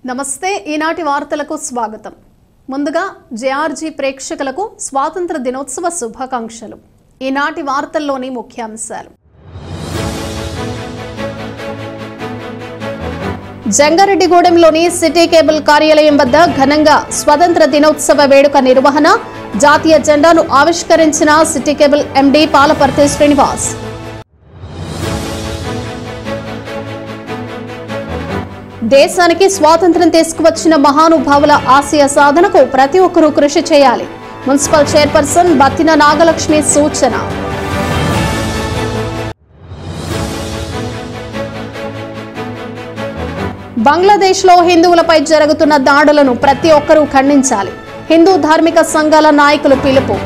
నమస్తే ఈనాటి వార్తలకు స్వాగతం. ముందుగా జేఆర్జీ ప్రేక్షకులకు స్వాతంత్ర దినోత్సవ శుభాకాంక్షలు. ఈనాటి వార్తల్లోని ముఖ్యాంశాలు. జంగారెడ్డిగూడెంలోని సిటీ కేబుల్ కార్యాలయం వద్ద ఘనంగా స్వాతంత్ర దినోత్సవ వేడుక నిర్వహణ. జాతీయ జెండాను ఆవిష్కరించిన city cable MD Palaparthi Srinivas. దేశానికి స్వాతంత్ర్యం తీసుకువచ్చిన మహానుభావుల ఆశయ సాధనకు ప్రతి ఒక్కరూ కృషి చేయాలి. మున్సిపల్ చైర్పర్సన్ బత్తిన నాగలక్ష్మి సూచన. బంగ్లాదేశ్లో హిందువులపై జరుగుతున్న దాడులను ప్రతి ఒక్కరూ ఖండించాలి. హిందూ ధార్మిక సంఘాల నాయకులు పిలుపు.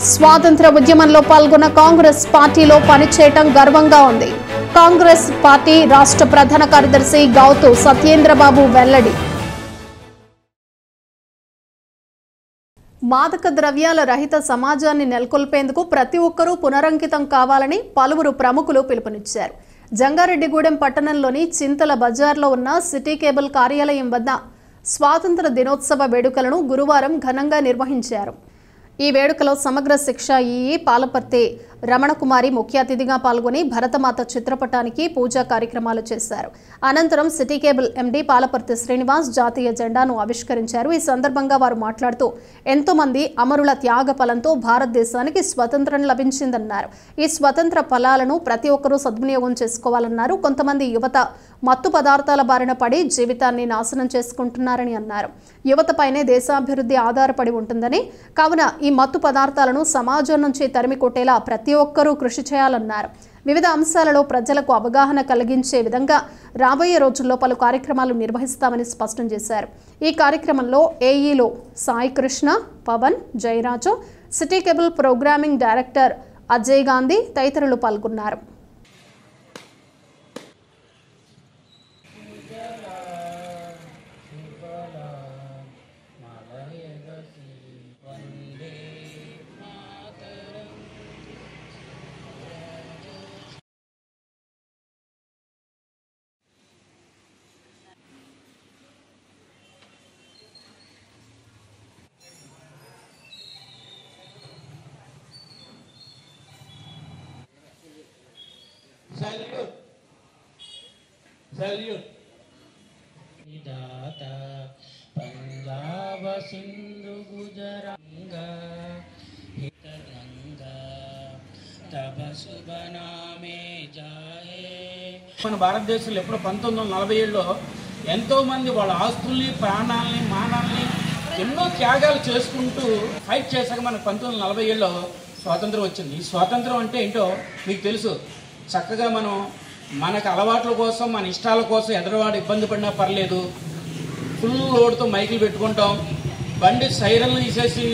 స్వాతంత్ర ఉద్యమంలో పాల్గొన్న కాంగ్రెస్ పార్టీలో పనిచేయటం గర్వంగా ఉంది. కాంగ్రెస్ పార్టీ రాష్ట్ర ప్రధాన కార్యదర్శి గౌతు సత్యేంద్రబాబు వెల్లడి. మాదక ద్రవ్యాల రహిత సమాజాన్ని నెలకొల్పేందుకు ప్రతి ఒక్కరూ పునరంకితం కావాలని పలువురు ప్రముఖులు పిలుపునిచ్చారు. జంగారెడ్డిగూడెం పట్టణంలోని చింతల బజార్లో ఉన్న సిటీ కేబుల్ కార్యాలయం వద్ద స్వాతంత్ర దినోత్సవ వేడుకలను గురువారం ఘనంగా నిర్వహించారు. ఈ వేడుకలో సమగ్ర శిక్ష ఈఈ పాలపర్తి రమణకుమారి ముఖ్య అతిథిగా పాల్గొని భరతమాత చిత్రపటానికి పూజా కార్యక్రమాలు చేశారు. అనంతరం city cable MD Palaparthi Srinivas జాతీయ జెండాను ఆవిష్కరించారు. ఈ సందర్భంగా వారు మాట్లాడుతూ ఎంతో మంది అమరుల త్యాగ ఫలంతో భారతదేశానికి స్వతంత్రం లభించిందన్నారు. ఈ స్వతంత్ర ఫలాలను ప్రతి ఒక్కరూ సద్వినియోగం చేసుకోవాలన్నారు. కొంతమంది యువత మత్తు పదార్థాల బారిన పడి జీవితాన్ని నాశనం చేసుకుంటున్నారని అన్నారు. యువతపైనే దేశాభివృద్ధి ఆధారపడి ఉంటుందని, కావున ఈ మత్తు పదార్థాలను సమాజం నుంచి తరిమి కొట్టేలా ప్రతి ఒక్కరూ కృషి చేయాలన్నారు. వివిధ అంశాలలో ప్రజలకు అవగాహన కలిగించే విధంగా రాబోయే రోజుల్లో పలు కార్యక్రమాలు నిర్వహిస్తామని స్పష్టం చేశారు. ఈ కార్యక్రమంలో ఏఈలో Sai Krishna, Pavan, Jayaraju, city cable programming director Ajay Gandhi తదితరులు పాల్గొన్నారు. Salute. Data Punjab Sindhu Gujaranga Hitaranga Tabasubaname Jaye. మన భారతదేశంలో ఎప్పుడు 1947లో ఎంతో మంది వాళ్ళ ఆస్తుల్ని, ప్రాణాలని, మానాల్ని ఎన్నో త్యాగాలు చేసుకుంటూ ఫైట్ చేశాక మనకు 1947లో స్వాతంత్రం వచ్చింది. ఈ స్వాతంత్రం అంటే ఏంటో మీకు తెలుసు. చక్కగా మనం మనకు అలవాట్ల కోసం, మన ఇష్టాల కోసం ఎదరవాడు ఇబ్బంది పడినా పర్లేదు, ఫుల్ లోడ్తో మైకులు పెట్టుకుంటాం, బండి సైరన్లు తీసేసి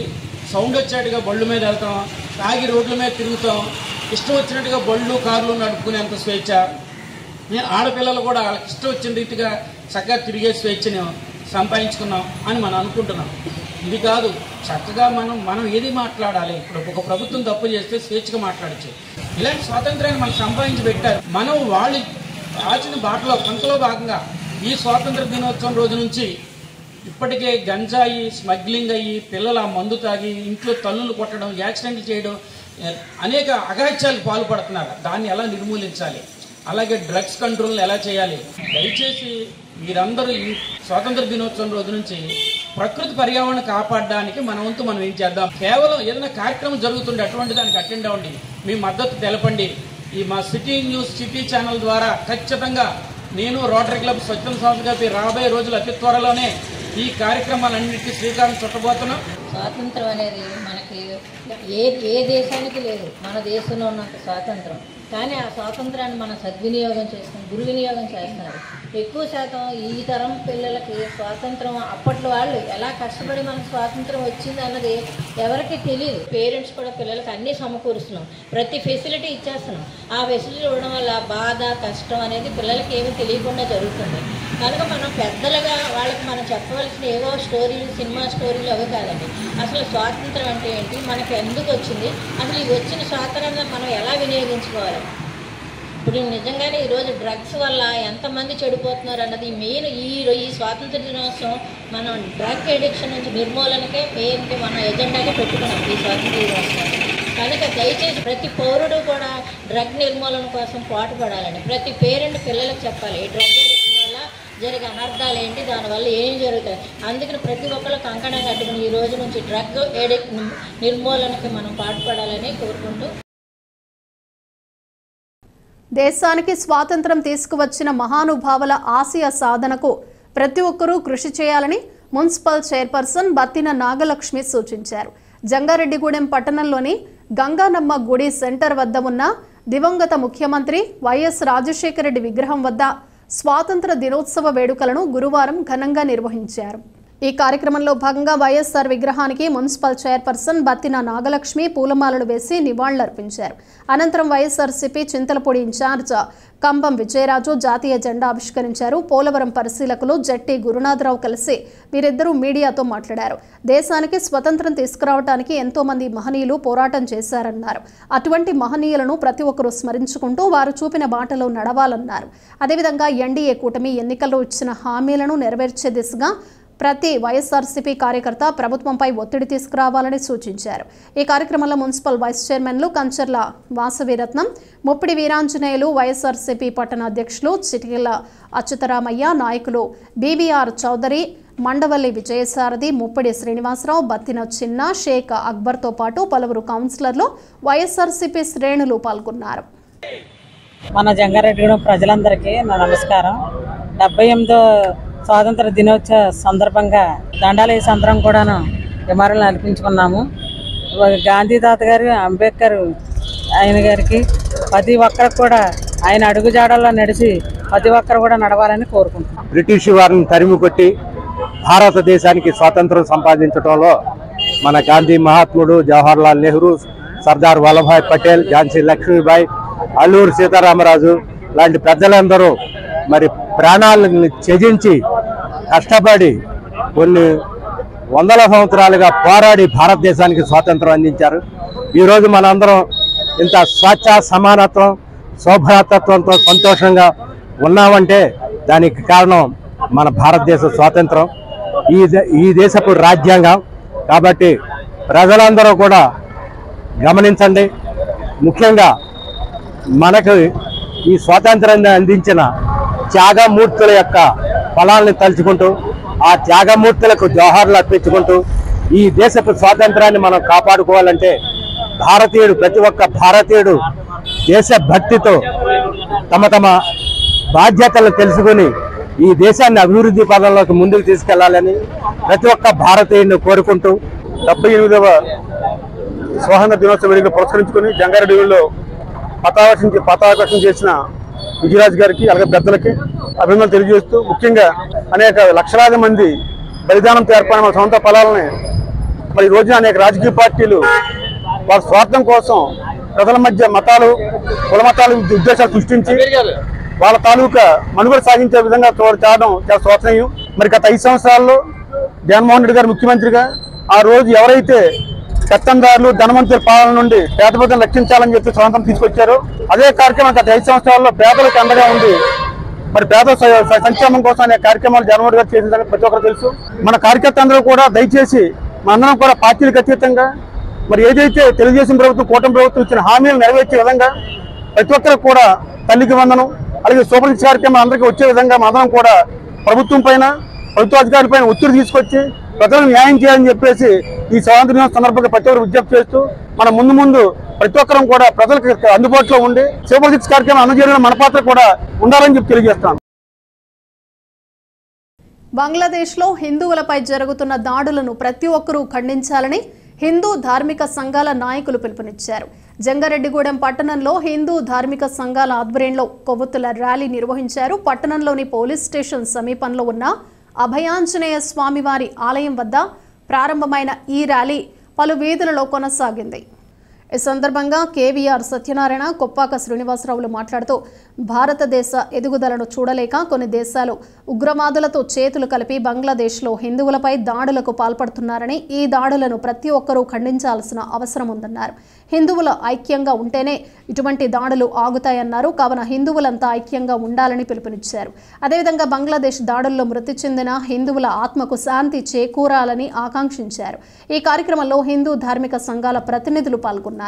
సౌండ్ వచ్చేట్టుగా బళ్ళు మీద వెళ్తాం, తాగి రోడ్ల మీద తిరుగుతాం, ఇష్టం వచ్చినట్టుగా బళ్ళు, కార్లు నడుపుకునేంత స్వేచ్ఛ. ఆడపిల్లలు కూడా వాళ్ళకి ఇష్టం వచ్చిన రీతిగా చక్కగా తిరిగే స్వేచ్ఛని సంపాదించుకున్నాం అని మనం అనుకుంటున్నాం. ఇది కాదు, చక్కగా మనం ఏది మాట్లాడాలి. ఇప్పుడు ఒక ప్రభుత్వం తప్పు చేస్తే స్వేచ్ఛగా మాట్లాడచ్చు. ఇలాంటి స్వాతంత్రాన్ని మనం సంపాదించి పెట్టారు. మనం వాళ్ళు ఆచిన బాటలో కొంతలో భాగంగా ఈ స్వాతంత్ర దినోత్సవం రోజు నుంచి ఇప్పటికే గంజాయి స్మగ్లింగ్ అయ్యి పిల్లలు ఆ మందు తాగి ఇంట్లో తల్లులు కొట్టడం, యాక్సిడెంట్లు చేయడం, అనేక అఘాయిత్యాలకు పాల్పడుతున్నారు. దాన్ని ఎలా నిర్మూలించాలి, అలాగే డ్రగ్స్ కంట్రోల్ ఎలా చేయాలి. దయచేసి మీరందరూ ఈ స్వాతంత్ర దినోత్సవం రోజు నుంచి ప్రకృతి పర్యావరణ కాపాడడానికి మన వంతు మనం ఏం చేద్దాం. కేవలం ఏదైనా కార్యక్రమం జరుగుతుండే అటువంటి దానికి అటెండ్ అవ్వండి, మీ మద్దతు తెలపండి. ఈ మా సిటీ న్యూస్, సిటీ ఛానల్ ద్వారా ఖచ్చితంగా నేను, రోటరీ క్లబ్, స్వచ్ఛంద సంస్థ కలిపి రాబోయే రోజులు అతి త్వరలోనే ఈ కార్యక్రమాలన్నింటికీ శ్రీకారం చుట్టబోతున్నాం. స్వాతంత్రం అనేది మనకి ఏ దేశానికి లేదు, మన దేశంలో ఉన్నంత స్వాతంత్రం. కానీ ఆ స్వాతంత్రాన్ని మనం సద్వినియోగం చేసుకుని దుర్వినియోగం చేస్తున్నారు. ఎక్కువ శాతం ఈ తరం పిల్లలకి స్వాతంత్రం అప్పట్లో వాళ్ళు ఎలా కష్టపడి మనకు స్వాతంత్రం వచ్చింది అన్నది ఎవరికి తెలియదు. పేరెంట్స్ కూడా పిల్లలకి అన్నీ సమకూరుస్తున్నాం, ప్రతి ఫెసిలిటీ ఇచ్చేస్తున్నాం. ఆ ఫెసిలిటీ ఇవ్వడం వల్ల బాధ కష్టం అనేది పిల్లలకి ఏమీ తెలియకుండా జరుగుతుంది. కనుక మనం పెద్దలుగా వాళ్ళకి మనం చెప్పవలసిన ఏవో స్టోరీలు, సినిమా స్టోరీలు అవి కాదండి. అసలు స్వాతంత్రం అంటే ఏంటి, మనకి ఎందుకు వచ్చింది, అసలు ఈ వచ్చిన స్వాతంత్రాన్ని మనం ఎలా వినియోగించుకోవాలి. ఇప్పుడు నిజంగానే ఈరోజు డ్రగ్స్ వల్ల ఎంతమంది చెడిపోతున్నారు అన్నది మెయిన్. ఈ స్వాతంత్ర దినోత్సవం మనం డ్రగ్ అడిక్షన్ నుంచి నిర్మూలనకే మెయిన్కి మనం ఎజెండాగా పెట్టుకున్నాం ఈ స్వాతంత్ర దినోత్సవం. కనుక దయచేసి ప్రతి పౌరుడు కూడా డ్రగ్ నిర్మూలన కోసం పాటుపడాలని ప్రతి పేరెంట్ పిల్లలకు చెప్పాలి. ఈ డ్రగ్ అడిక్షన్ వల్ల జరిగే అనర్థాలు ఏంటి, దానివల్ల ఏం జరుగుతాయి. అందుకని ప్రతి ఒక్కరు కంకణం కట్టుకుని ఈ రోజు నుంచి డ్రగ్ నిర్మూలనకి మనం పాటుపడాలని కోరుకుంటూ, దేశానికి స్వాతంత్రం తీసుకువచ్చిన మహానుభావుల ఆశయ సాధనకు ప్రతి ఒక్కరూ కృషి చేయాలని మున్సిపల్ చైర్పర్సన్ బత్తిన నాగలక్ష్మి సూచించారు. జంగారెడ్డిగూడెం పట్టణంలోని గంగానమ్మ గుడి సెంటర్ వద్ద ఉన్న దివంగత ముఖ్యమంత్రి వైఎస్ రాజశేఖర రెడ్డి విగ్రహం వద్ద స్వాతంత్ర దినోత్సవ వేడుకలను గురువారం ఘనంగా నిర్వహించారు. ఈ కార్యక్రమంలో భాగంగా వైఎస్ఆర్ విగ్రహానికి మున్సిపల్ చైర్పర్సన్ బత్తిన నాగలక్ష్మి పూలమాలలు వేసి నివాళులర్పించారు. అనంతరం వైఎస్ఆర్సీపీ చింతలపూడి ఇన్ఛార్జ్ కంబం విజయరాజు జాతీయ జెండా ఆవిష్కరించారు. పోలవరం పరిశీలకులు జట్టి గురునాథరావు కలిసి వీరిద్దరూ మీడియాతో మాట్లాడారు. దేశానికి స్వతంత్రం తీసుకురావడానికి ఎంతో మంది మహనీయులు పోరాటం చేశారన్నారు. అటువంటి మహనీయులను ప్రతి ఒక్కరూ స్మరించుకుంటూ వారు చూపిన బాటలో నడవాలన్నారు. అదేవిధంగా ఎన్డీఏ కూటమి ఎన్నికల్లో ఇచ్చిన హామీలను నెరవేర్చే దిశగా ప్రతి వైఎస్ఆర్సీపీ కార్యకర్త ప్రభుత్వంపై ఒత్తిడి తీసుకురావాలని సూచించారు. ఈ కార్యక్రమంలో మున్సిపల్ వైస్ చైర్మన్లు కంచర్ల వాసవిరత్నం, ముప్పిడి వీరాంజనేయులు, వైఎస్ఆర్సీపీ పట్టణ అధ్యక్షులు చిటికెళ్ల అచ్యుతరామయ్య, నాయకులు బీవీఆర్ చౌదరి, మండవల్లి విజయసారథి, ముప్పిడి శ్రీనివాసరావు, బత్తిన చిన్న, షేక్ అక్బర్తో పాటు పలువురు కౌన్సిలర్లు, వైఎస్ఆర్సీపీ శ్రేణులు పాల్గొన్నారు. మన జంగారెడ్డిగూడెం ప్రజలందరికీ నా నమస్కారం. 78వ స్వాతంత్ర దినోత్సవ సందర్భంగా దండాలేసి అందరం కూడాను నివాళులు అర్పించుకున్నాము. గాంధీ తాత గారు, అంబేద్కర్ ఆయన గారికి ప్రతి ఒక్కరికి కూడా ఆయన అడుగుజాడల్లో నడిచి ప్రతి ఒక్కరు కూడా నడవాలని కోరుకుంటున్నాం. బ్రిటిష్ వారిని తరిమి కొట్టి భారతదేశానికి స్వాతంత్రం సంపాదించడంలో మన గాంధీ మహాత్ముడు, జవహర్లాల్ నెహ్రూ, సర్దార్ వల్లభాయ్ పటేల్, ఝాన్సీ లక్ష్మీబాయి, అల్లూరు సీతారామరాజు లాంటి ప్రజలందరూ మరి ప్రాణాలను త్యజించి కష్టపడి కొన్ని వందల సంవత్సరాలుగా పోరాడి భారతదేశానికి స్వాతంత్రం అందించారు. ఈరోజు మనందరం ఇంత స్వచ్ఛ సమానత్వం, సౌభ్రాతత్వంతో సంతోషంగా ఉన్నామంటే దానికి కారణం మన భారతదేశ స్వాతంత్రం, ఈ దేశపు రాజ్యాంగం. కాబట్టి ప్రజలందరూ కూడా గమనించండి. ముఖ్యంగా మనకు ఈ స్వాతంత్రాన్ని అందించిన త్యాగమూర్తుల యొక్క ఫలాల్ని తలుచుకుంటూ, ఆ త్యాగమూర్తులకు జోహార్లు అర్పించుకుంటూ ఈ దేశపు స్వాతంత్రాన్ని మనం కాపాడుకోవాలంటే ప్రతి ఒక్క భారతీయుడు దేశభక్తితో తమ బాధ్యతలను తెలుసుకుని ఈ దేశాన్ని అభివృద్ధి పదంలోకి ముందుకు తీసుకెళ్లాలని ప్రతి ఒక్క భారతీయుడిని కోరుకుంటూ 78వ స్వాతంత్ర దినోత్సవ వేడుకలు పురస్కరించుకుని జంగారెడ్డిగూడెంలో పతాకావిష్కరణ చేసిన విజయరాజు గారికి, అలాగే పెద్దలకి అభినందనలు తెలియజేస్తూ, ముఖ్యంగా అనేక లక్షలాది మంది బలిదానంతో ఏర్పడిన సొంత ఫలాలని మరి ఈ రోజున అనేక రాజకీయ పార్టీలు వాళ్ళ స్వార్థం కోసం ప్రజల మధ్య మతాలు, కుల మతాలు ఉద్దేశాలు సృష్టించి వాళ్ళ తాలూకా మనుగడ సాగించే విధంగా చేయడం చాలా శోచనీయం. మరి గత 5 సంవత్సరాల్లో జగన్మోహన్ రెడ్డి గారు ముఖ్యమంత్రిగా ఆ రోజు ఎవరైతే పెత్తందారులు, ధనవంతుల పాలన నుండి పేద ప్రజలను రక్షించాలని చెప్పి స్వాతంత్రం తీసుకొచ్చారు, అదే కార్యక్రమం గత 5 సంవత్సరాల్లో పేదలకు అండగా ఉంది. మరి పేద సంక్షేమం కోసం అనే కార్యక్రమాలు జగన్మోహన్ గారు చేసిన సంగతి ప్రతి ఒక్కరు తెలుసు. మన కార్యకర్త అందరూ కూడా దయచేసి మనందరం కూడా పార్టీలకు అతీతంగా మరి ఏదైతే తెలుగుదేశం ప్రభుత్వం, కూటమి ప్రభుత్వం ఇచ్చిన హామీలు నెరవేర్చే విధంగా ప్రతి ఒక్కరికి కూడా తల్లికి వందనం, అలాగే సూపర్ సిక్స్ కార్యక్రమం అందరికీ వచ్చే విధంగా మనందరం కూడా ప్రభుత్వం పైన, ప్రభుత్వ అధికారుల పైన ఒత్తిడి తీసుకొచ్చి ప్రజలకు న్యాయం చేయాలని చెప్పేసి ఈ స్వాతంత్ర దినోత్సవ సందర్భంగా ప్రతి ఒక్కరు విజ్ఞప్తి చేస్తూ, మన ముందు ప్రతి ఒక్కరం కూడా ప్రజలకు అందుబాటులో ఉండి సూపర్ సిక్స్ కార్యక్రమం అందజేయడం మన పాత్ర కూడా ఉండాలని చెప్పి తెలియజేస్తాం. బంగ్లాదేశ్లో హిందువులపై జరుగుతున్న దాడులను ప్రతి ఒక్కరూ ఖండించాలని హిందూ ధార్మిక సంఘాల నాయకులు పిలుపునిచ్చారు. జంగారెడ్డిగూడెం పట్టణంలో హిందూ ధార్మిక సంఘాల ఆధ్వర్యంలో కొవ్వొత్తుల ర్యాలీ నిర్వహించారు. పట్టణంలోని పోలీస్ స్టేషన్ సమీపంలో ఉన్న అభయాంజనేయ స్వామివారి ఆలయం వద్ద ప్రారంభమైన ఈ ర్యాలీ పలు వీధులలో కొనసాగింది. ఈ సందర్భంగా కేవీఆర్ సత్యనారాయణ, కొప్పాక శ్రీనివాసరావులు మాట్లాడుతూ భారతదేశ ఎదుగుదలను చూడలేక కొన్ని దేశాలు ఉగ్రవాదులతో చేతులు కలిపి బంగ్లాదేశ్లో హిందువులపై దాడులకు పాల్పడుతున్నారని, ఈ దాడులను ప్రతి ఒక్కరూ ఖండించాల్సిన అవసరం ఉందన్నారు. హిందువుల ఐక్యంగా ఉంటేనే ఇటువంటి దాడులు ఆగుతాయన్నారు. కావున హిందువులంతా ఐక్యంగా ఉండాలని పిలుపునిచ్చారు. అదేవిధంగా బంగ్లాదేశ్ దాడుల్లో మృతి చెందిన హిందువుల ఆత్మకు శాంతి చేకూరాలని ఆకాంక్షించారు. ఈ కార్యక్రమంలో హిందూ ధార్మిక సంఘాల ప్రతినిధులు పాల్గొన్నారు.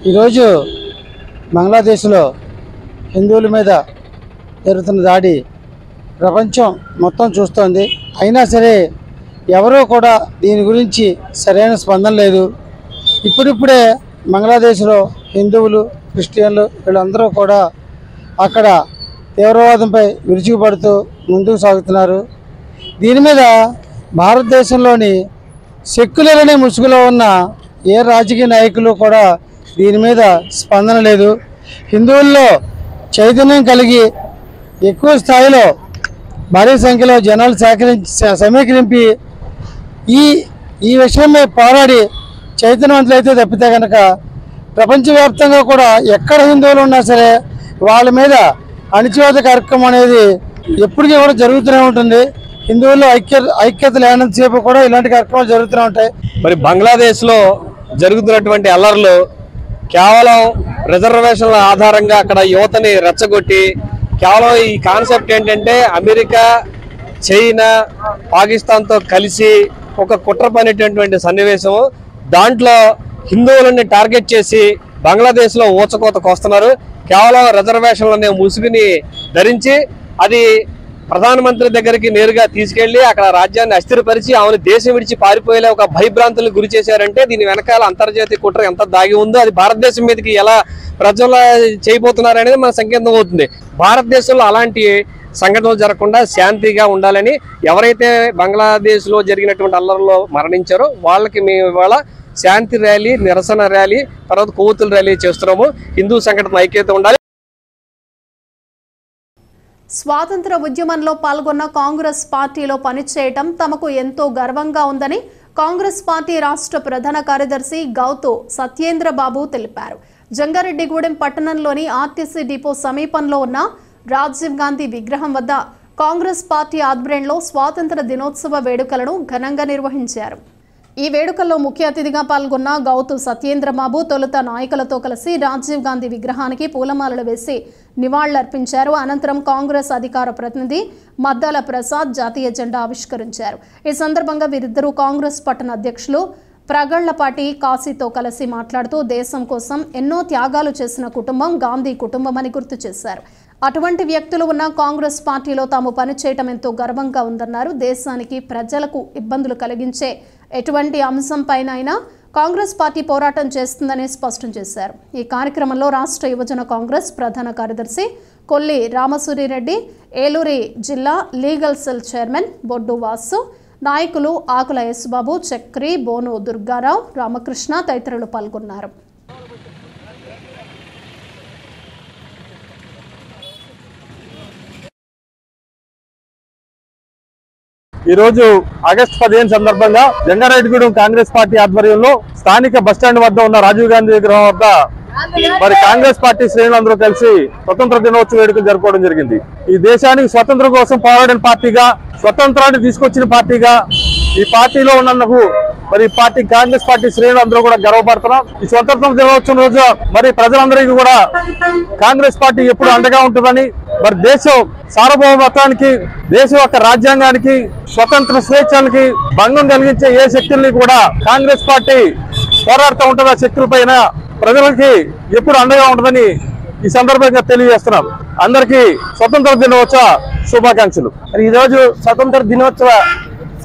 ఈరోజు బంగ్లాదేశ్లో హిందువుల మీద జరుగుతున్న దాడి ప్రపంచం మొత్తం చూస్తోంది. అయినా సరే ఎవరూ కూడా దీని గురించి సరైన స్పందన లేదు. ఇప్పుడిప్పుడే బంగ్లాదేశ్లో హిందువులు, క్రిస్టియన్లు వీళ్ళందరూ కూడా అక్కడ తీవ్రవాదంపై విరుచుకుపడుతూ ముందుకు సాగుతున్నారు. దీని మీద భారతదేశంలోని సెక్యులర్ అనే ముసుగులో ఉన్న ఏ రాజకీయ నాయకులు కూడా దీని మీద స్పందన లేదు. హిందువుల్లో చైతన్యం కలిగి ఎక్కువ స్థాయిలో భారీ సంఖ్యలో జనాలు సమీకరించి ఈ విషయమే పోరాడి చైతన్యవంతులైతే తప్పితే కనుక ప్రపంచవ్యాప్తంగా కూడా ఎక్కడ హిందువులు ఉన్నా సరే వాళ్ళ మీద అణిచివేత కార్యక్రమం అనేది ఎప్పటికీ కూడా జరుగుతూనే ఉంటుంది. హిందువుల్లో ఐక్యత లేనంతసేపు కూడా ఇలాంటి కార్యక్రమాలు జరుగుతూనే ఉంటాయి. మరి బంగ్లాదేశ్లో జరుగుతున్నటువంటి అల్లర్లు కేవలం రిజర్వేషన్ల ఆధారంగా అక్కడ యువతని రెచ్చగొట్టి కేవలం ఈ కాన్సెప్ట్ ఏంటంటే అమెరికా, చైనా, పాకిస్తాన్తో కలిసి ఒక కుట్ర పనేటటువంటి సన్నివేశం. దాంట్లో హిందువులని టార్గెట్ చేసి బంగ్లాదేశ్లో ఊచకోతకు వస్తున్నారు. కేవలం రిజర్వేషన్లనే ముసుగుని ధరించి అది ప్రధానమంత్రి దగ్గరికి నేరుగా తీసుకెళ్లి అక్కడ రాజ్యాన్ని అస్థిరపరిచి ఆమెను దేశం విడిచి పారిపోయేలా ఒక భయభ్రాంతులకు గురి చేశారంటే దీని వెనకాల అంతర్జాతీయ కుట్ర ఎంత దాగి ఉందో అది భారతదేశం మీదకి ఎలా ప్రజలు చేయబోతున్నారు అనేది మన సంకేతం అవుతుంది. భారతదేశంలో అలాంటి సంఘటనలు జరగకుండా శాంతిగా ఉండాలని ఎవరైతే బంగ్లాదేశ్లో జరిగినటువంటి అల్లర్లో మరణించారో వాళ్ళకి మేము ఇవాళ శాంతి ర్యాలీ, నిరసన ర్యాలీ, తర్వాత కొవ్వొత్తుల ర్యాలీ చేస్తున్నాము. హిందూ సంఘటన ఐక్యత ఉండాలి. స్వాతంత్ర ఉద్యమంలో పాల్గొన్న కాంగ్రెస్ పార్టీలో పనిచేయటం తమకు ఎంతో గర్వంగా ఉందని కాంగ్రెస్ పార్టీ రాష్ట్ర ప్రధాన కార్యదర్శి గౌతు సత్యేంద్ర బాబు తెలిపారు. జంగారెడ్డిగూడెం పట్టణంలోని ఆర్టీసీ డిపో సమీపంలో ఉన్న రాజీవ్ గాంధీ విగ్రహం వద్ద కాంగ్రెస్ పార్టీ ఆధ్వర్యంలో స్వాతంత్ర దినోత్సవ వేడుకలను ఘనంగా నిర్వహించారు. ఈ వేడుకల్లో ముఖ్య అతిథిగా పాల్గొన్న గౌతు సత్యేంద్రబాబు తొలుత నాయకులతో కలిసి రాజీవ్ గాంధీ విగ్రహానికి పూలమాలలు వేసి నివాళులర్పించారు. అనంతరం కాంగ్రెస్ అధికార ప్రతినిధి మద్దాల ప్రసాద్ జాతీయ జెండా ఆవిష్కరించారు. ఈ సందర్భంగా వీరిద్దరూ కాంగ్రెస్ పట్టణ అధ్యక్షులు ప్రగళ్లపాటి కాశీతో కలిసి మాట్లాడుతూ దేశం కోసం ఎన్నో త్యాగాలు చేసిన కుటుంబం గాంధీ కుటుంబం అని గుర్తు చేశారు. అటువంటి వ్యక్తులు ఉన్న కాంగ్రెస్ పార్టీలో తాము పనిచేయటం ఎంతో గర్వంగా ఉందన్నారు. దేశానికి ప్రజలకు ఇబ్బందులు కలిగించే ఎటువంటి అంశంపైనైనా కాంగ్రెస్ పార్టీ పోరాటం చేస్తుందని స్పష్టం చేశారు. ఈ కార్యక్రమంలో రాష్ట్ర యువజన కాంగ్రెస్ ప్రధాన కార్యదర్శి కొల్లి రామసూరిరెడ్డి, ఏలూరి జిల్లా లీగల్ సెల్ చైర్మన్ బొడ్డు వాసు, నాయకులు ఆకుల యేసుబాబు, చక్రి, బోను దుర్గారావు, రామకృష్ణ తదితరులు పాల్గొన్నారు. ఈరోజు ఆగస్టు 15 సందర్భంగా జంగారెడ్డిగూడెం కాంగ్రెస్ పార్టీ ఆధ్వర్యంలో స్థానిక బస్టాండ్ వద్ద ఉన్న రాజీవ్ గాంధీ విగ్రహం వద్ద మరి కాంగ్రెస్ పార్టీ శ్రేణులందరూ కలిసి స్వతంత్ర దినోత్సవ వేడుకలు జరుపుకోవడం జరిగింది. ఈ దేశానికి స్వతంత్రం కోసం పోరాడిన పార్టీగా, స్వతంత్రాన్ని తీసుకొచ్చిన పార్టీగా ఈ పార్టీలో ఉన్నందుకు మరి పార్టీ కాంగ్రెస్ పార్టీ శ్రేణులు అందరూ కూడా గర్వపడుతున్నాం. ఈ స్వతంత్ర దినోత్సవం రోజు మరి ప్రజలందరికీ కూడా కాంగ్రెస్ పార్టీ ఎప్పుడు అండగా ఉంటుందని, మరి దేశం సార్వభౌమత్వానికి, దేశం యొక్క రాజ్యాంగానికి, స్వతంత్ర స్వేచ్ఛలకి భంగం కలిగించే ఏ శక్తుల్ని కూడా కాంగ్రెస్ పార్టీ పోరాడుతూ ఉంటుంది. ఆ శక్తుల పైన ప్రజలకి ఎప్పుడు అండగా ఉంటుందని ఈ సందర్భంగా తెలియజేస్తున్నాం. అందరికీ స్వతంత్ర దినోత్సవ శుభాకాంక్షలు. ఈ రోజు స్వతంత్ర దినోత్సవ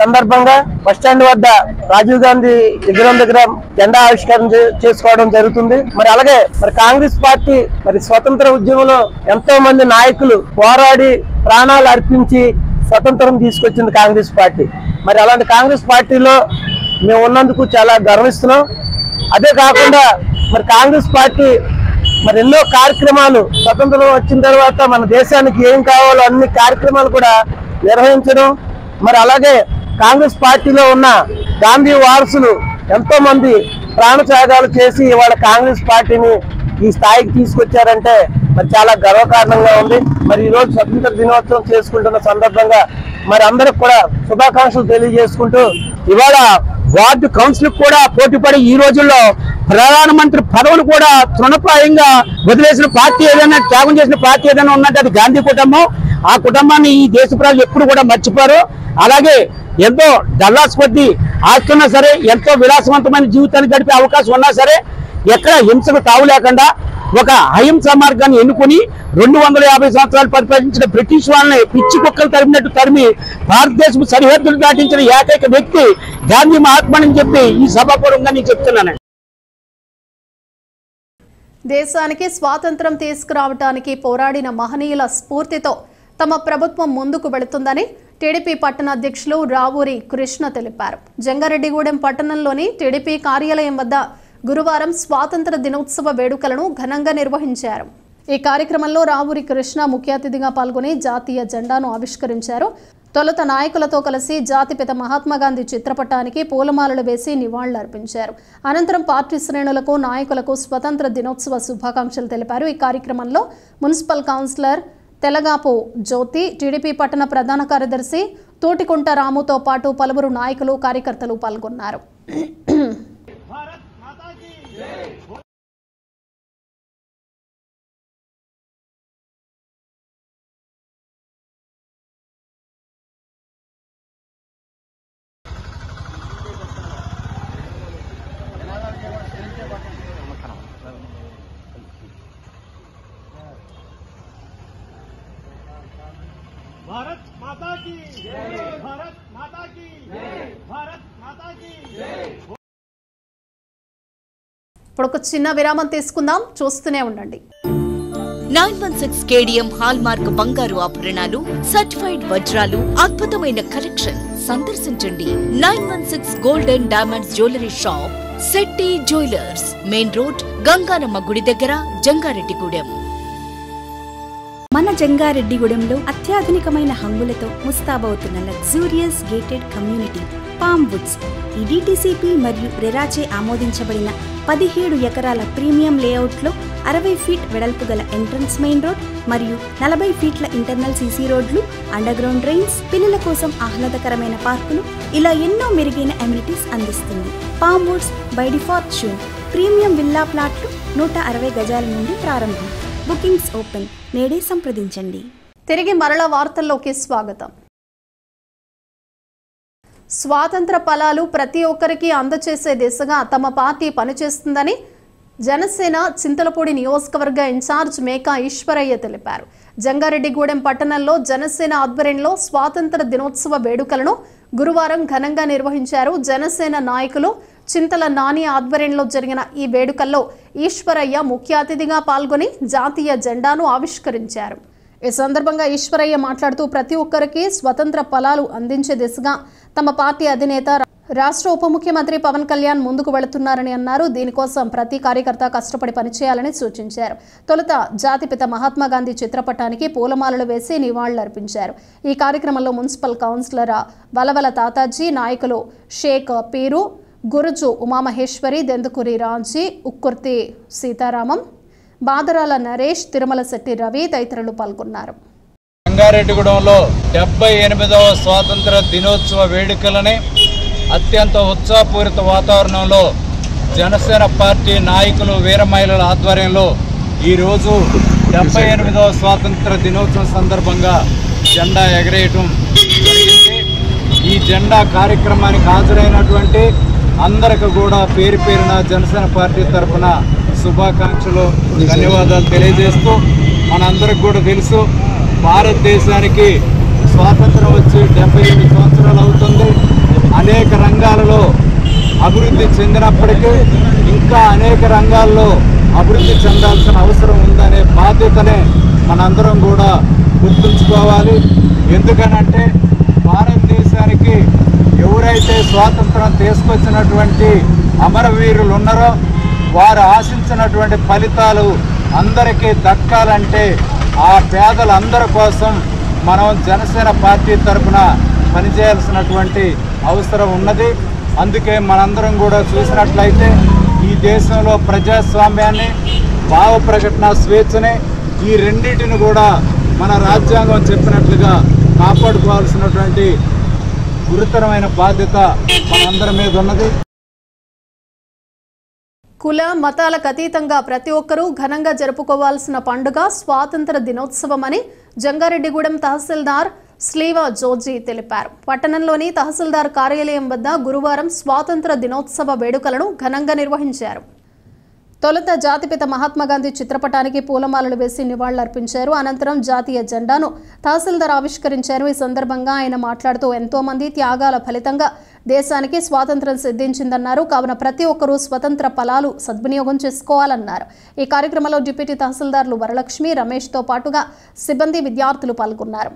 సందర్భంగా బస్టాండ్ వద్ద రాజీవ్ గాంధీ విగ్రహం దగ్గర జెండా ఆవిష్కరణ చేసుకోవడం జరుగుతుంది. మరి అలాగే మరి కాంగ్రెస్ పార్టీ మరి స్వతంత్ర ఉద్యమంలో ఎంతో మంది నాయకులు పోరాడి ప్రాణాలు అర్పించి స్వతంత్రం తీసుకొచ్చింది కాంగ్రెస్ పార్టీ. మరి అలాంటి కాంగ్రెస్ పార్టీలో మేము ఉన్నందుకు చాలా గర్విస్తున్నాం. అదే కాకుండా మరి కాంగ్రెస్ పార్టీ మరి ఎన్నో కార్యక్రమాలు స్వతంత్రం వచ్చిన తర్వాత మన దేశానికి ఏం కావాలో అన్ని కార్యక్రమాలు కూడా నిర్వహించడం, మరి అలాగే కాంగ్రెస్ పార్టీలో ఉన్న గాంధీ వారసులు ఎంతో మంది ప్రాణత్యాగాలు చేసి ఇవాళ కాంగ్రెస్ పార్టీని ఈ స్థాయికి తీసుకొచ్చారంటే మరి చాలా గర్వకారణంగా ఉంది. మరి ఈ రోజు స్వతంత్ర దినోత్సవం చేసుకుంటున్న సందర్భంగా మరి అందరికి కూడా శుభాకాంక్షలు తెలియజేసుకుంటూ, ఇవాళ వార్డు కౌన్సిల్ కూడా పోటీపడి ఈ రోజుల్లో ప్రధానమంత్రి పదవులు కూడా తృణప్రాయంగా వదిలేసిన పార్టీ ఏదైనా, త్యాగం చేసిన పార్టీ ఏదైనా ఉన్నట్టు అది గాంధీ కుటుంబం. ఆ కుటుంబాన్ని ఈ దేశ ప్రజలు ఎప్పుడు కూడా మర్చిపోరు. అలాగే ఎంతో డల్లాస్ కొద్దీ ఆస్తున్నా సరే, ఎంతో విలాసవంతమైన జీవితాన్ని గడిపే అవకాశం ఉన్నా సరే, ఎక్కడ హింసకు తావు లేకుండా ఒక అహింస మార్గాన్ని ఎన్నుకుని 250 సంవత్సరాలు పరిపాలించిన బ్రిటిష్ వాళ్ళని పిచ్చి కుక్కలు తరిమినట్టు తరిమి భారతదేశం సరిహద్దులు దాటించిన ఏకైక వ్యక్తి గాంధీ మహాత్ముడని చెప్పి ఈ సభాపూర్వంగా నేను చెప్తున్నాను. దేశానికి స్వాతంత్రం తీసుకురావడానికి పోరాడిన మహనీయుల స్ఫూర్తితో తమ ప్రభుత్వం ముందుకు వెళుతుందని టీడీపీ పట్టణ అధ్యక్షులు రావూరి కృష్ణ తెలిపారు. జంగారెడ్డిగూడెం పట్టణంలోని టీడీపీ కార్యాలయం వద్ద గురువారం స్వాతంత్ర దినోత్సవ వేడుకలను ఘనంగా నిర్వహించారు. ఈ కార్యక్రమంలో రావూరి కృష్ణ ముఖ్య అతిథిగా పాల్గొని జాతీయ జెండాను ఆవిష్కరించారు. తొలుత నాయకులతో కలిసి జాతిపిత మహాత్మాగాంధీ చిత్రపటానికి పూలమాలలు వేసి నివాళులర్పించారు. అనంతరం పార్టీ శ్రేణులకు, నాయకులకు స్వతంత్ర దినోత్సవ శుభాకాంక్షలు తెలిపారు. ఈ కార్యక్రమంలో మున్సిపల్ కౌన్సిలర్ తెలగాపు జ్యోతి, టీడీపీ పట్టణ ప్రధాన కార్యదర్శి తోటికుంట రాముతో పాటు పలువురు నాయకులు, కార్యకర్తలు పాల్గొన్నారు. भारत माता की जय, भारत माता की जय, भारत माता की जय. ఇప్పుడు ఒక చిన్న విరామం తీసుకుందాం, చూస్తూనే ఉండండి. 916 కేడిఎం హాల్ మార్క్ బంగారు ఆభరణాలు, సర్టిఫైడ్ వజ్రాలు, అద్భుతమైన కలెక్షన్ సందర్శించండి. 916 gold and diamonds jewellery shop, Shetty jewellers, main road, Ganganamma గుడి దగ్గర, జంగారెడ్డిగూడెం. మన జంగారెడ్డిగూడెంలో అత్యాధునికమైన హంగులతో ముస్తాబవుతున్న luxurious gated community palm woods. ఈ డిటిసిపి మరియు రెరాచే ఆమోదించబడిన 17 ఎకరాల ప్రీమియం లేఅవుట్లో 60 ఫీట్ వెడల్పు గల ఎంట్రన్స్ మెయిన్ రోడ్ మరియు 40 ఫీట్ల ఇంటర్నల్ సీసీ రోడ్లు, అండర్ గ్రౌండ్ డ్రైన్స్, పిల్లల కోసం ఆహ్లాదకరమైన పార్కులు, ఇలా ఎన్నో మెరుగైన అమ్యూనిటీస్ అందిస్తుంది. Palm woods by de fortune premium villa ప్లాట్లు 160 గజాల నుండి ప్రారంభం. Bookings open. నేడే సంప్రదించండి. తిరిగి మరల వార్తల్లోకి స్వాగతం. స్వాతంత్ర ఫలాలు ప్రతి ఒక్కరికి అందచేసే దిశగా తమ పార్టీ పనిచేస్తుందని జనసేన చింతలపూడి నియోజకవర్గ ఇన్ఛార్జ్ మేకా ఈశ్వరయ్య తెలిపారు. జంగారెడ్డిగూడెం పట్టణంలో జనసేన ఆధ్వర్యంలో స్వాతంత్ర దినోత్సవ వేడుకలను గురువారం ఘనంగా నిర్వహించారు. జనసేన నాయకులు చింతల నాని ఆధ్వర్యంలో జరిగిన ఈ వేడుకల్లో ఈశ్వరయ్య ముఖ్య అతిథిగా పాల్గొని జాతీయ జెండాను ఆవిష్కరించారు. ఈ సందర్భంగా ఈశ్వరయ్య మాట్లాడుతూ ప్రతి ఒక్కరికి స్వతంత్ర ఫలాలు అందించే దిశగా తమ పార్టీ అధినేత రాష్ట్ర ఉప ముఖ్యమంత్రి పవన్ కళ్యాణ్ ముందుకు వెళుతున్నారని అన్నారు. దీనికోసం ప్రతి కార్యకర్త కష్టపడి పనిచేయాలని సూచించారు. తొలుత జాతిపిత మహాత్మాగాంధీ చిత్రపటానికి పూలమాలలు వేసి నివాళులర్పించారు. ఈ కార్యక్రమంలో మున్సిపల్ కౌన్సిలర్ వలవల తాతాజీ, నాయకులు షేక్ పీరు, గురుజు ఉమామహేశ్వరి, దెందుకూరి రాజీ, ఉక్కుర్తి సీతారామం, బాదరాల నరేష్, తిరుమల శెట్టి రవి తదితరులు పాల్గొన్నారు. జంగారెడ్డిగూడెంలో 78వ స్వాతంత్ర దినోత్సవ వేడుకలని అత్యంత ఉత్సాహపూరిత వాతావరణంలో జనసేన పార్టీ నాయకులు వీర మహిళల ఆధ్వర్యంలో ఈరోజు 78వ స్వాతంత్ర దినోత్సవం సందర్భంగా జెండా ఎగరేయటం జరిగింది. ఈ జెండా కార్యక్రమానికి హాజరైనటువంటి అందరికి కూడా పేరు పేరున జనసేన పార్టీ తరఫున శుభాకాంక్షలు ధన్యవాదాలు తెలియజేస్తూ, మనందరికి కూడా తెలుసు భారతదేశానికి స్వాతంత్రం వచ్చి 77 సంవత్సరాలు అవుతుంది. అనేక రంగాలలో అభివృద్ధి చెందినప్పటికీ ఇంకా అనేక రంగాల్లో అభివృద్ధి చెందాల్సిన అవసరం ఉందనే బాధ్యతనే మనందరం కూడా గుర్తుంచుకోవాలి. ఎందుకనంటే భారతదేశానికి ఎవరైతే స్వాతంత్రం తీసుకొచ్చినటువంటి అమరవీరులు ఉన్నారో వారు ఆశించినటువంటి ఫలితాలు అందరికీ దక్కాలంటే ఆ పేదలందరి కోసం మనం జనసేన పార్టీ తరఫున పనిచేయాల్సినటువంటి అవసరం ఉన్నది. అందుకే మనందరం కూడా చూసినట్లయితే ఈ దేశంలో ప్రజాస్వామ్యాన్ని, భావ ప్రకటన స్వేచ్ఛని, ఈ రెండింటిని కూడా మన రాజ్యాంగం చెప్పినట్లుగా కాపాడుకోవాల్సినటువంటి గురుతరమైన బాధ్యత మనందరి మీద ఉన్నది. కుల మతాలకు అతీతంగా ప్రతి ఒక్కరూ ఘనంగా జరుపుకోవాల్సిన పండుగ స్వాతంత్ర దినోత్సవం అని జంగారెడ్డిగూడెం తహసీల్దార్ స్లీవా జోర్జీ తెలిపారు. పట్టణంలోని తహసీల్దార్ కార్యాలయం వద్ద గురువారం స్వాతంత్ర దినోత్సవ వేడుకలను ఘనంగా నిర్వహించారు. తొలుత జాతిపిత మహాత్మాగాంధీ చిత్రపటానికి పూలమాలలు వేసి నివాళులర్పించారు. అనంతరం జాతీయ జెండాను తహసీల్దార్ ఆవిష్కరించారు. ఈ సందర్భంగా ఆయన మాట్లాడుతూ ఎంతో మంది త్యాగాల ఫలితంగా దేశానికి స్వాతంత్ర్యం సిద్ధించిందన్నారు. కావున ప్రతి ఒక్కరూ స్వతంత్ర ఫలాలు సద్వినియోగం చేసుకోవాలన్నారు. ఈ కార్యక్రమంలో డిప్యూటీ తహసీల్దార్లు వరలక్ష్మి, రమేష్తో పాటుగా సిబ్బంది, విద్యార్థులు పాల్గొన్నారు.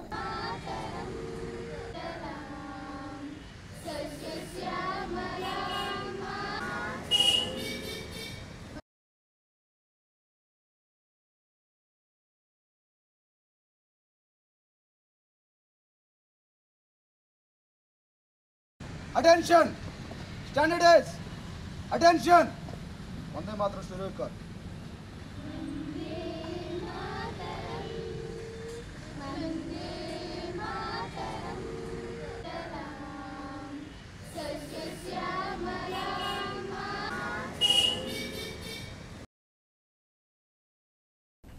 Attention! Standards! Attention! Vande Mataram Surikar.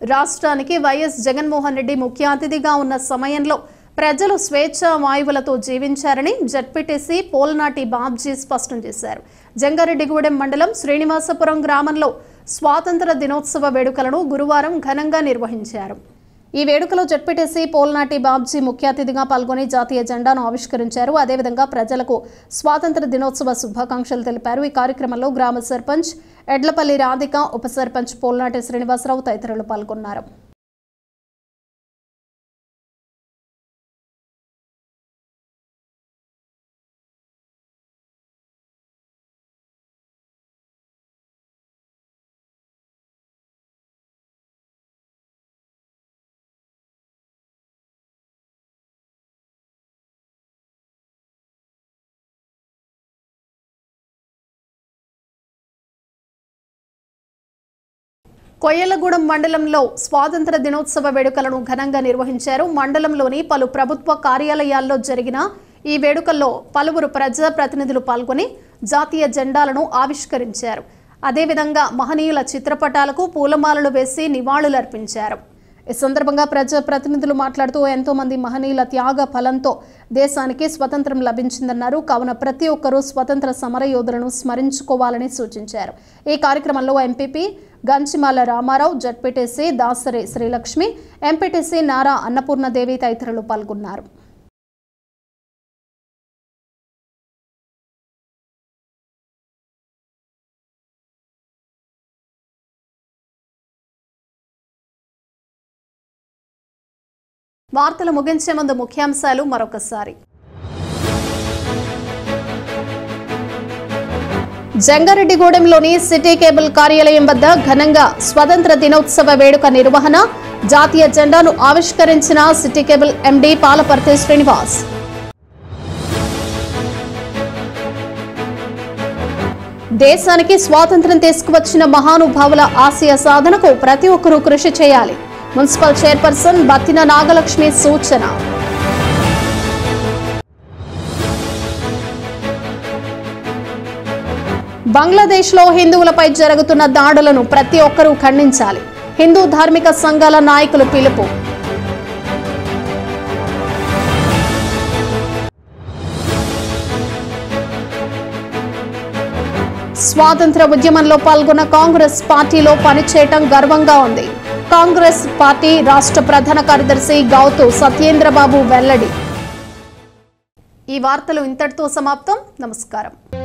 రాష్ట్రానికి వైఎస్ జగన్మోహన్ రెడ్డి ముఖ్య అతిథిగా ఉన్న సమయంలో ప్రజలు స్వేచ్ఛా వాయువులతో జీవించారని జడ్పీటీసీ పోల్నాటి బాబ్జీ స్పష్టం చేశారు. జంగారెడ్డిగూడెం మండలం శ్రీనివాసపురం గ్రామంలో స్వాతంత్ర దినోత్సవ వేడుకలను గురువారం ఘనంగా నిర్వహించారు. ఈ వేడుకలో జడ్పీటీసీ పోల్నాటి బాబ్జీ ముఖ్య అతిథిగా పాల్గొని జాతీయ జెండాను ఆవిష్కరించారు. అదేవిధంగా ప్రజలకు స్వాతంత్ర దినోత్సవ శుభాకాంక్షలు తెలిపారు. ఈ కార్యక్రమంలో గ్రామ సర్పంచ్ ఎడ్లపల్లి రాధిక, ఉప సర్పంచ్ పోల్నాటి శ్రీనివాసరావు తదితరులు పాల్గొన్నారు. కొయ్యలగూడెం మండలంలో స్వాతంత్ర దినోత్సవ వేడుకలను ఘనంగా నిర్వహించారు. మండలంలోని పలు ప్రభుత్వ కార్యాలయాల్లో జరిగిన ఈ వేడుకల్లో పలువురు ప్రజాప్రతినిధులు పాల్గొని జాతీయ జెండాలను ఆవిష్కరించారు. అదేవిధంగా మహనీయుల చిత్రపటాలకు పూలమాలలు వేసి నివాళులర్పించారు. ఈ సందర్భంగా ప్రజాప్రతినిధులు మాట్లాడుతూ ఎంతో మంది మహనీయుల త్యాగ ఫలంతో దేశానికి స్వతంత్రం లభించిందన్నారు. కావున ప్రతి ఒక్కరూ స్వతంత్ర సమరయోధులను స్మరించుకోవాలని సూచించారు. ఈ కార్యక్రమంలో MPP Ganchimala Ramarao, ZPTC Dasari Srilakshmi, MPTC Nara Annapurnadevi తదితరులు పాల్గొన్నారు. వార్తలు ముగించే ముందు ముఖ్యాంశాలు మరొకసారి. జంగారెడ్డిగూడెంలోని సిటీ కేబుల్ కార్యాలయం వద్ద ఘనంగా స్వతంత్ర దినోత్సవ వేడుక నిర్వహణ, జాతీయ జెండాను ఆవిష్కరించిన city cable MD Palaparthi Srinivas. దేశానికి స్వాతంత్ర్యం తీసుకువచ్చిన మహానుభావుల ఆశయ సాధనకు ప్రతి ఒక్కరూ కృషి చేయాలి. మున్సిపల్ చైర్పర్సన్ బత్తిన నాగలక్ష్మి సూచన. బంగ్లాదేశ్లో హిందువులపై జరుగుతున్న దాడులను ప్రతి ఒక్కరూ ఖండించాలి. హిందూ ధార్మిక సంఘాల నాయకులు పిలుపు. స్వాతంత్ర ఉద్యమంలో పాల్గొన్న కాంగ్రెస్ పార్టీలో పనిచేయటం గర్వంగా ఉంది. కాంగ్రెస్ పార్టీ రాష్ట్ర ప్రధాన కార్యదర్శి గౌతు సత్యేంద్రబాబు వెల్లడి. ఈ వార్తలు ఇంతటితో సమాప్తం. నమస్కారం.